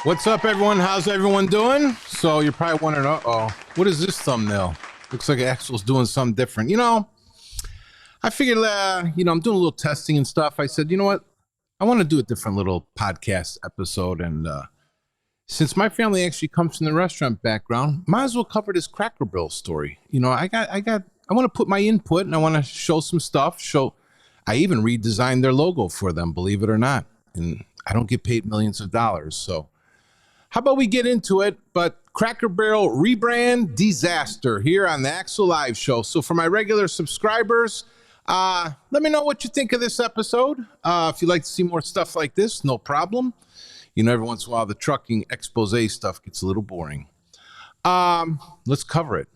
What's up, everyone? How's everyone doing? So you're probably wondering, uh-oh, what is this thumbnail? Looks like Axel's doing something different. I figured, I'm doing a little testing and stuff. I said, you know what? I want to do a different little podcast episode. And since my family actually comes from the restaurant background, might as well cover this Cracker Barrel story. I want to put my input and I want to show some stuff. I even redesigned their logo for them, believe it or not. And I don't get paid millions of dollars. So how about we get into it? But Cracker Barrel rebrand disaster here on the Axel Live Show. So for my regular subscribers, let me know what you think of this episode. If you'd like to see more stuff like this, no problem. Every once in a while, the trucking expose stuff gets a little boring. Let's cover it.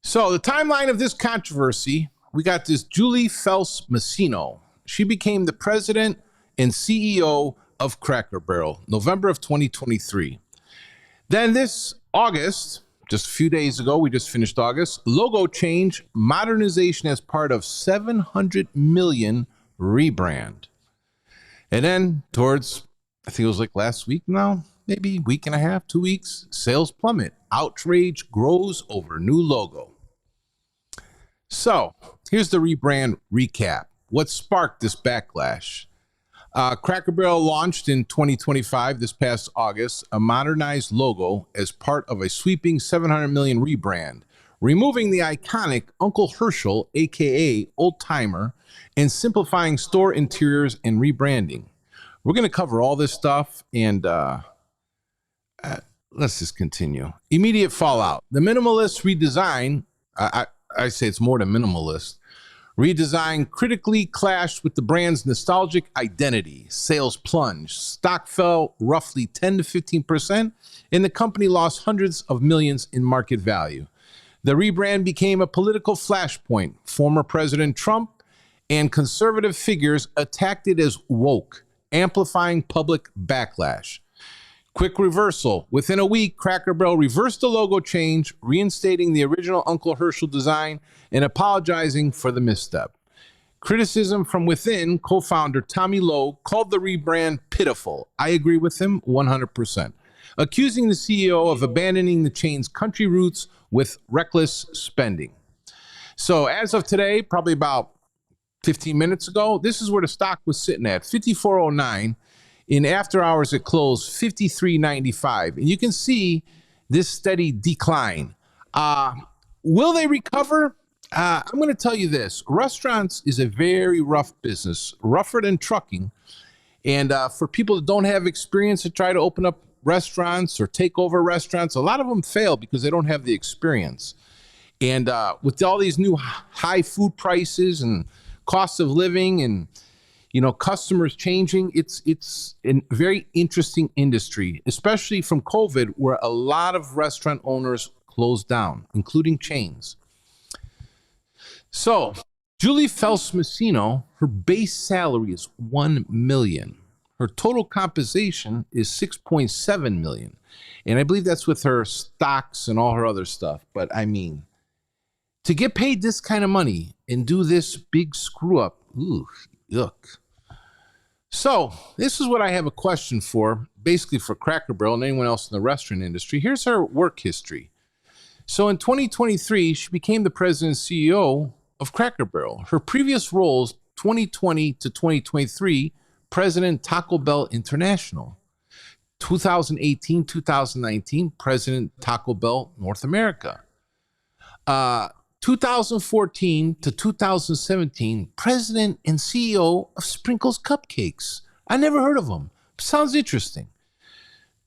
So the timeline of this controversy, we got this Julie Felss Masino. She became the president and CEO of Cracker Barrel, November of 2023. Then this August, just a few days ago, we just finished August, logo change, modernization as part of 700 million rebrand. And then towards, I think it was like last week now, maybe week and a half, 2 weeks, sales plummet. Outrage grows over new logo. So here's the rebrand recap. What sparked this backlash? Cracker Barrel launched in 2025, this past August, a modernized logo as part of a sweeping 700 million rebrand, removing the iconic Uncle Herschel, aka Old Timer, and simplifying store interiors and rebranding. We're going to cover all this stuff, and let's just continue. Immediate fallout. The minimalist redesign, I say it's more than minimalist, redesign critically clashed with the brand's nostalgic identity. Sales plunged. Stock fell roughly 10 to 15%, and the company lost hundreds of millions in market value. The rebrand became a political flashpoint. Former President Trump and conservative figures attacked it as woke, amplifying public backlash. Quick reversal. Within a week, Cracker Barrel reversed the logo change, reinstating the original Uncle Herschel design and apologizing for the misstep. Criticism from within, co-founder Tommy Lowe called the rebrand pitiful. I agree with him 100%. Accusing the CEO of abandoning the chain's country roots with reckless spending. So as of today, probably about 15 minutes ago, this is where the stock was sitting at, 54.09. In after hours, it closed 53.95. And you can see this steady decline. Will they recover? I'm going to tell you this. Restaurants is a very rough business, rougher than trucking. And for people that don't have experience to try to open up restaurants or take over restaurants, a lot of them fail because they don't have the experience. And with all these new high food prices and cost of living and customers changing, it's a very interesting industry, especially from COVID, where a lot of restaurant owners closed down, including chains. So Julie Felss Masino, her base salary is $1 million. Her total compensation is $6.7 million. And I believe that's with her stocks and all her other stuff. But I mean, to get paid this kind of money and do this big screw up, ooh, yuck. So this is what I have a question for, basically for Cracker Barrel and anyone else in the restaurant industry. Here's her work history. So in 2023, she became the president and CEO of Cracker Barrel. Her previous roles, 2020 to 2023, President Taco Bell International. 2018, 2019, President Taco Bell North America. 2014 to 2017, President and CEO of Sprinkles Cupcakes. I never heard of them. Sounds interesting.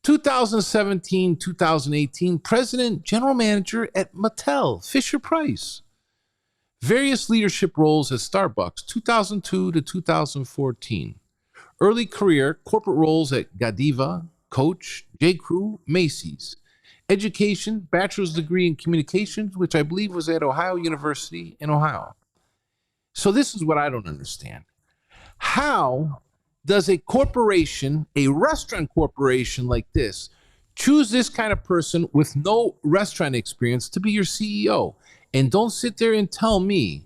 2017, 2018, President, General Manager at Mattel, Fisher-Price. Various leadership roles at Starbucks, 2002 to 2014. Early career, corporate roles at Godiva, Coach, J.Crew, Macy's. Education, bachelor's degree in communications, which I believe was at Ohio University in Ohio. So this is what I don't understand. How does a corporation, a restaurant corporation like this, choose this kind of person with no restaurant experience to be your CEO? And don't sit there and tell me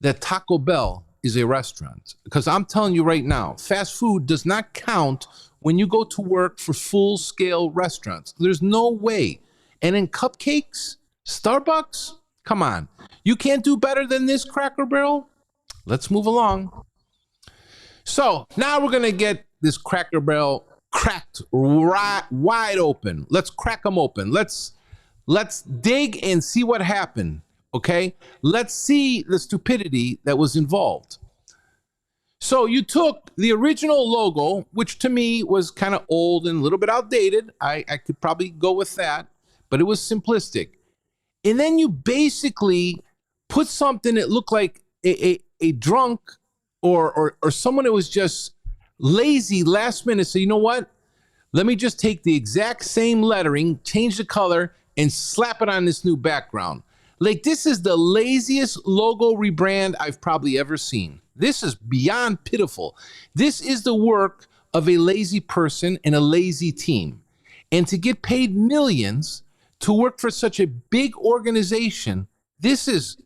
that Taco Bell is a restaurant. Because I'm telling you right now, fast food does not count when you go to work for full-scale restaurants. There's no way. And in cupcakes, Starbucks, come on. You can't do better than this, Cracker Barrel? Let's move along. So now we're going to get this Cracker Barrel cracked wide open. Let's crack them open. Let's dig and see what happened, okay? Let's see the stupidity that was involved. So you took the original logo, which to me was kind of old and a little bit outdated. I could probably go with that, but it was simplistic. And then you basically put something that looked like a drunk or someone that was just lazy last minute. So you know what? Let me just take the exact same lettering, change the color, and slap it on this new background. Like, this is the laziest logo rebrand I've probably ever seen. This is beyond pitiful. This is the work of a lazy person and a lazy team. And to get paid millions to work for such a big organization, this is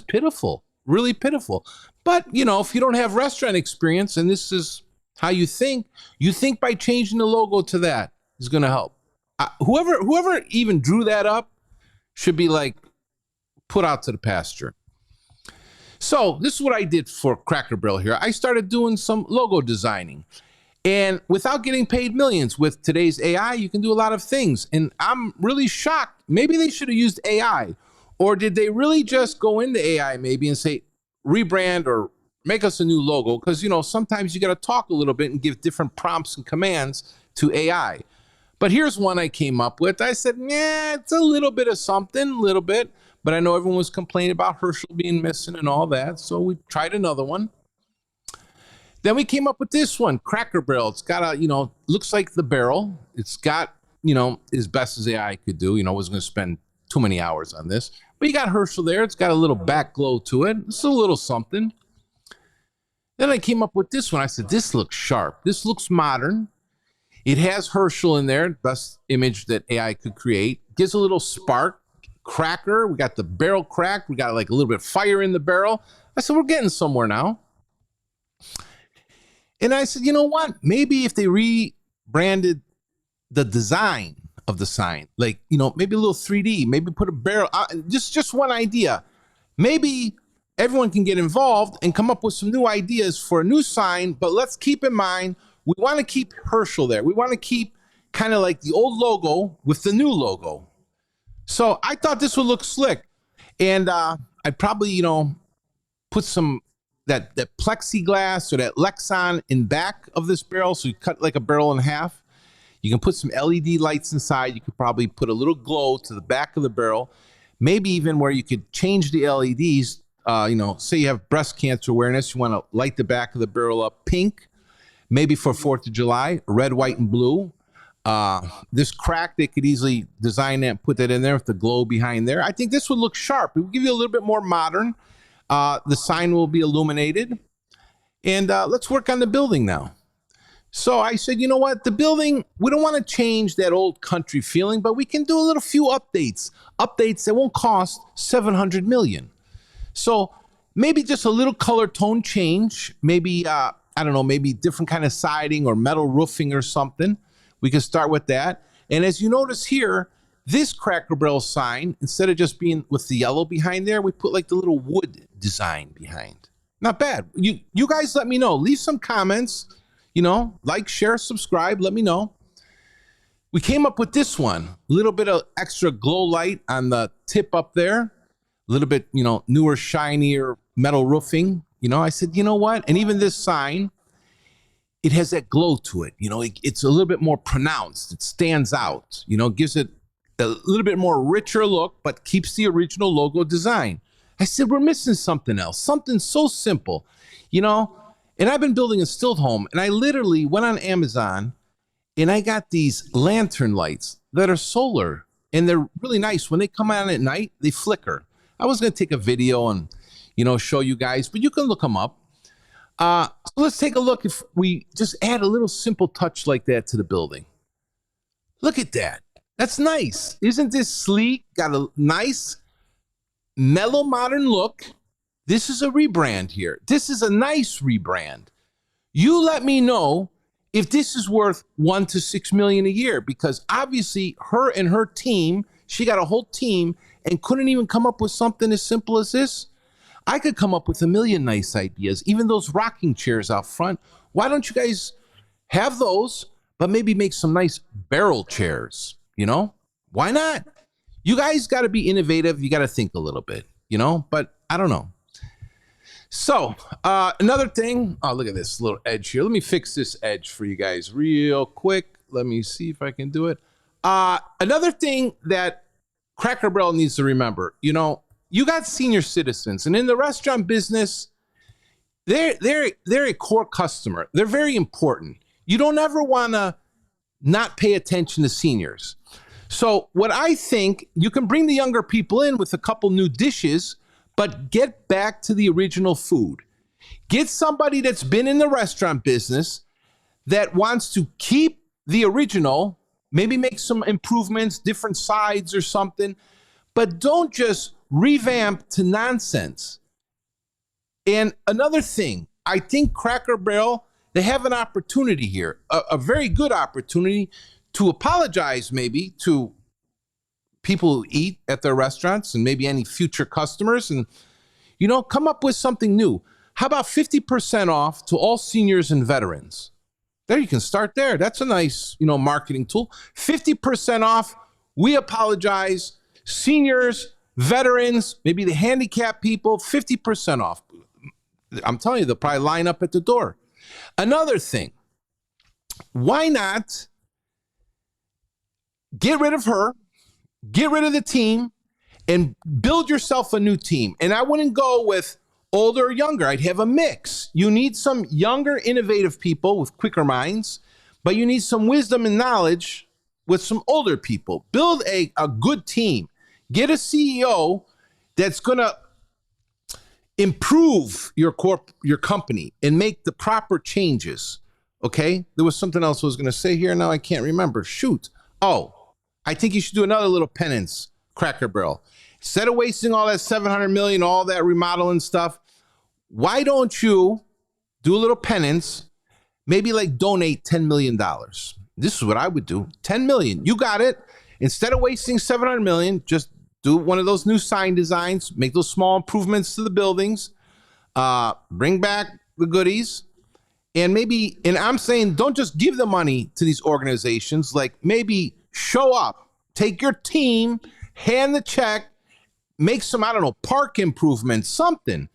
pitiful, really pitiful. But, you know, if you don't have restaurant experience and this is how you think by changing the logo to that is going to help. Whoever even drew that up should be like put out to the pasture. So this is what I did for Cracker Barrel here. I started doing some logo designing. And without getting paid millions, with today's AI, you can do a lot of things. And I'm really shocked. Maybe they should have used AI. Or did they really just go into AI maybe and say, rebrand or make us a new logo? Because, you know, sometimes you got to talk a little bit and give different prompts and commands to AI. But here's one I came up with. I said, yeah, it's a little bit of something, a little bit. But I know everyone was complaining about Herschel being missing and all that. So we tried another one. Then we came up with this one, Cracker Barrel. It's got a, you know, looks like the barrel. It's got, you know, as best as AI could do. You know, I wasn't going to spend too many hours on this. But you got Herschel there. It's got a little back glow to it. It's a little something. Then I came up with this one. I said, this looks sharp. This looks modern. It has Herschel in there, best image that AI could create. Gives a little spark. Cracker. We got the barrel cracked. We got like a little bit of fire in the barrel. I said, we're getting somewhere now. And I said, you know what? Maybe if they rebranded the design of the sign, like, you know, maybe a little 3D, maybe put a barrel, just one idea. Maybe everyone can get involved and come up with some new ideas for a new sign, but let's keep in mind, we want to keep Herschel there. We want to keep kind of like the old logo with the new logo. So I thought this would look slick. And I'd probably, you know, put some that plexiglass or that Lexan in back of this barrel. So you cut like a barrel in half. You can put some LED lights inside. You could probably put a little glow to the back of the barrel. Maybe even where you could change the LEDs. You know, say you have breast cancer awareness. You want to light the back of the barrel up pink. Maybe for 4th of July, red, white, and blue. This crack, they could easily design that and put that in there with the glow behind there. I think this would look sharp. It would give you a little bit more modern. The sign will be illuminated. And let's work on the building now. So I said, you know what? The building, we don't want to change that old country feeling, but we can do a little few updates that won't cost 700 million. So maybe just a little color tone change, maybe, I don't know, maybe different kind of siding or metal roofing or something. We can start with that. And as you notice here, this Cracker Barrel sign, instead of just being with the yellow behind there, we put like the little wood design behind. Not bad. You guys let me know. Leave some comments. Like, share, subscribe, let me know. We came up with this one, a little bit of extra glow light on the tip up there, a little bit, newer, shinier metal roofing. I said, you know what? And even this sign, it has that glow to it. It's a little bit more pronounced. It stands out, gives it a little bit more richer look, but keeps the original logo design. I said, we're missing something else, something so simple, And I've been building a stilt home, and I literally went on Amazon and I got these lantern lights that are solar, and they're really nice. When they come on at night, they flicker. I was going to take a video and, show you guys, but you can look them up. So let's take a look if we just add a little simple touch like that to the building. Look at that. That's nice. Isn't this sleek? Got a nice, mellow, modern look. This is a rebrand here. This is a nice rebrand. You let me know if this is worth $1 to $6 million a year, because obviously her and her team, she got a whole team and couldn't even come up with something as simple as this. I could come up with a million nice ideas, even those rocking chairs out front. Why don't you guys have those, but maybe make some nice barrel chairs, Why not? You guys got to be innovative. You got to think a little bit, but I don't know. So another thing, look at this little edge here. Let me fix this edge for you guys real quick. Let me see if I can do it. Another thing that Cracker Barrel needs to remember, you got senior citizens, and in the restaurant business, they're a core customer. They're very important. You don't ever want to not pay attention to seniors. So what I think, you can bring the younger people in with a couple new dishes, but get back to the original food. Get somebody that's been in the restaurant business that wants to keep the original, maybe make some improvements, different sides or something, but don't just revamp to nonsense. And another thing, I think Cracker Barrel, they have an opportunity here, a very good opportunity to apologize maybe to people who eat at their restaurants and maybe any future customers, and come up with something new. How about 50% off to all seniors and veterans? There, you can start there. That's a nice, marketing tool. 50% off. We apologize. Seniors, veterans, maybe the handicapped people, 50% off. I'm telling you, they'll probably line up at the door. Another thing, why not get rid of her, get rid of the team, and build yourself a new team? And I wouldn't go with older or younger. I'd have a mix. You need some younger, innovative people with quicker minds, but you need some wisdom and knowledge with some older people. Build a good team. Get a CEO that's going to improve your company and make the proper changes. Okay? There was something else I was going to say here. Now I can't remember. Shoot. Oh, I think you should do another little penance, Cracker Barrel. Instead of wasting all that 700 million, all that remodeling stuff, why don't you do a little penance, maybe like donate $10 million. This is what I would do. 10 million. You got it. Instead of wasting 700 million, just do one of those new sign designs, make those small improvements to the buildings, bring back the goodies, and I'm saying don't just give the money to these organizations, like maybe show up, take your team, hand the check, make some, I don't know, park improvements, something.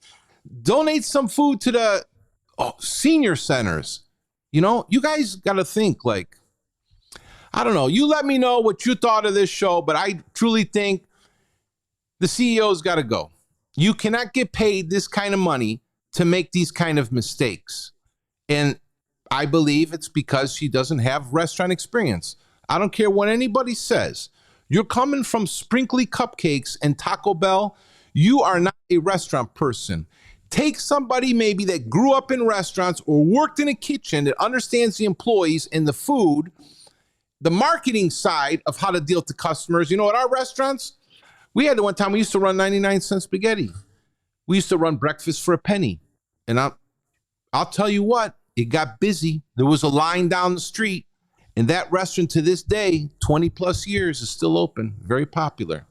Donate some food to the senior centers. You guys got to think, like, I don't know. You let me know what you thought of this show, but I truly think the CEO's got to go. You cannot get paid this kind of money to make these kind of mistakes. And I believe it's because she doesn't have restaurant experience. I don't care what anybody says. You're coming from Sprinkly Cupcakes and Taco Bell. You are not a restaurant person. Take somebody maybe that grew up in restaurants or worked in a kitchen that understands the employees and the food, the marketing side of how to deal with the customers. You know, at our restaurants, we had the one time we used to run 99-cent spaghetti. We used to run breakfast for a penny. And I'll tell you what, it got busy. There was a line down the street. And that restaurant to this day, 20 plus years, is still open. Very popular.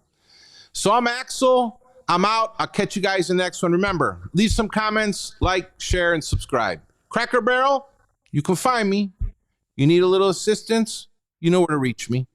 So I'm Axel. I'm out. I'll catch you guys in the next one. Remember, leave some comments, like, share, and subscribe. Cracker Barrel, you can find me. You need a little assistance, you know where to reach me.